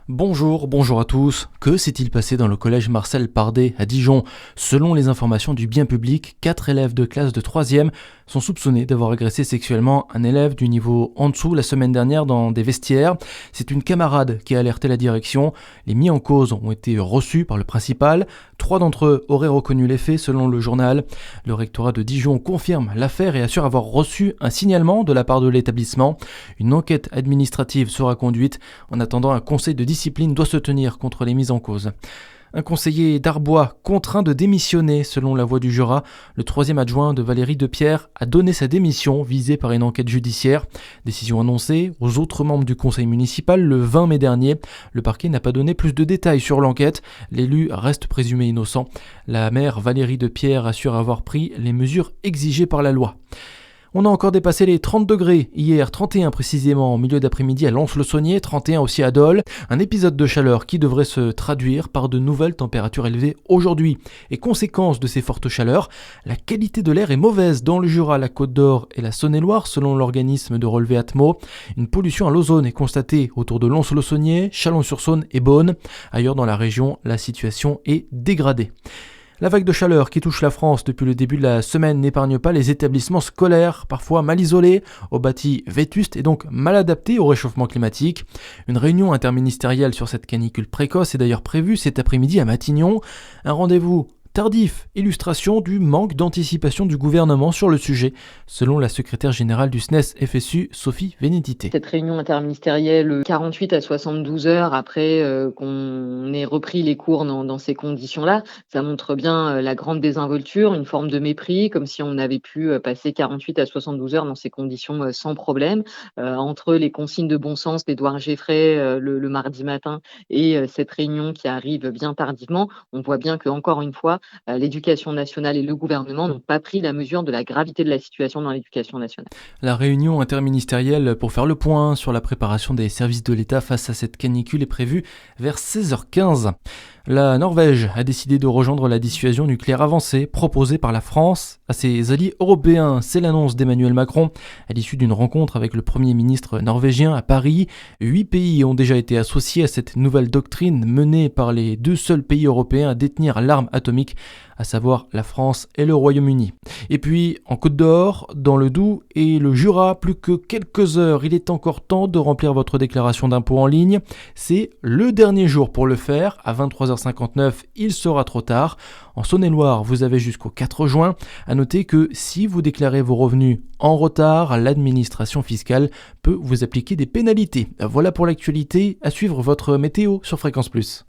Bonjour à tous. Que s'est-il passé dans le collège Marcel Pardet à Dijon? Selon les informations du bien public, 4 élèves de classe de 3e sont soupçonnés d'avoir agressé sexuellement un élève du niveau en dessous la semaine dernière dans des vestiaires. C'est une camarade qui a alerté la direction. Les mis en cause ont été reçus par le principal. 3 d'entre eux auraient reconnu les faits selon le journal. Le rectorat de Dijon confirme l'affaire et assure avoir reçu un signalement de la part de l'établissement. Une enquête administrative sera conduite. En attendant, un conseil de discipline doit se tenir contre les mises en cause. Un conseiller d'Arbois contraint de démissionner selon la Voix du Jura. Le 3e adjoint de Valérie Depierre a donné sa démission visée par une enquête judiciaire. Décision annoncée aux autres membres du conseil municipal le 20 mai dernier. Le parquet n'a pas donné plus de détails sur l'enquête. L'élu reste présumé innocent. La maire Valérie Depierre assure avoir pris les mesures exigées par la loi. On a encore dépassé les 30 degrés hier, 31 précisément en milieu d'après-midi à Lons-le-Saunier, 31 aussi à Dole. Un épisode de chaleur qui devrait se traduire par de nouvelles températures élevées aujourd'hui. Et conséquence de ces fortes chaleurs, la qualité de l'air est mauvaise dans le Jura, la Côte d'Or et la Saône-et-Loire selon l'organisme de relevé Atmo. Une pollution à l'ozone est constatée autour de Lons-le-Saunier, Chalon-sur-Saône et Beaune. Ailleurs dans la région, la situation est dégradée. La vague de chaleur qui touche la France depuis le début de la semaine n'épargne pas les établissements scolaires, parfois mal isolés, aux bâtis vétustes et donc mal adaptés au réchauffement climatique. Une réunion interministérielle sur cette canicule précoce est d'ailleurs prévue cet après-midi à Matignon. Un rendez-vous tardif, illustration du manque d'anticipation du gouvernement sur le sujet, selon la secrétaire générale du SNES-FSU, Sophie Vénédité. Cette réunion interministérielle, 48 à 72 heures après qu'on ait repris les cours dans ces conditions-là, ça montre bien la grande désinvolture, une forme de mépris, comme si on avait pu passer 48 à 72 heures dans ces conditions sans problème. Entre les consignes de bon sens d'Édouard Geffray le mardi matin et cette réunion qui arrive bien tardivement, on voit bien que encore une fois, l'éducation nationale et le gouvernement n'ont pas pris la mesure de la gravité de la situation dans l'éducation nationale. La réunion interministérielle pour faire le point sur la préparation des services de l'État face à cette canicule est prévue vers 16h15. La Norvège a décidé de rejoindre la dissuasion nucléaire avancée proposée par la France à ses alliés européens. C'est l'annonce d'Emmanuel Macron à l'issue d'une rencontre avec le Premier ministre norvégien à Paris. 8 pays ont déjà été associés à cette nouvelle doctrine menée par les 2 seuls pays européens à détenir l'arme atomique, à savoir la France et le Royaume-Uni. Et puis, en Côte d'Or, dans le Doubs et le Jura, plus que quelques heures, il est encore temps de remplir votre déclaration d'impôt en ligne. C'est le dernier jour pour le faire. À 23h59, il sera trop tard. En Saône-et-Loire, vous avez jusqu'au 4 juin. À noter que si vous déclarez vos revenus en retard, l'administration fiscale peut vous appliquer des pénalités. Voilà pour l'actualité. À suivre votre météo sur Fréquence Plus.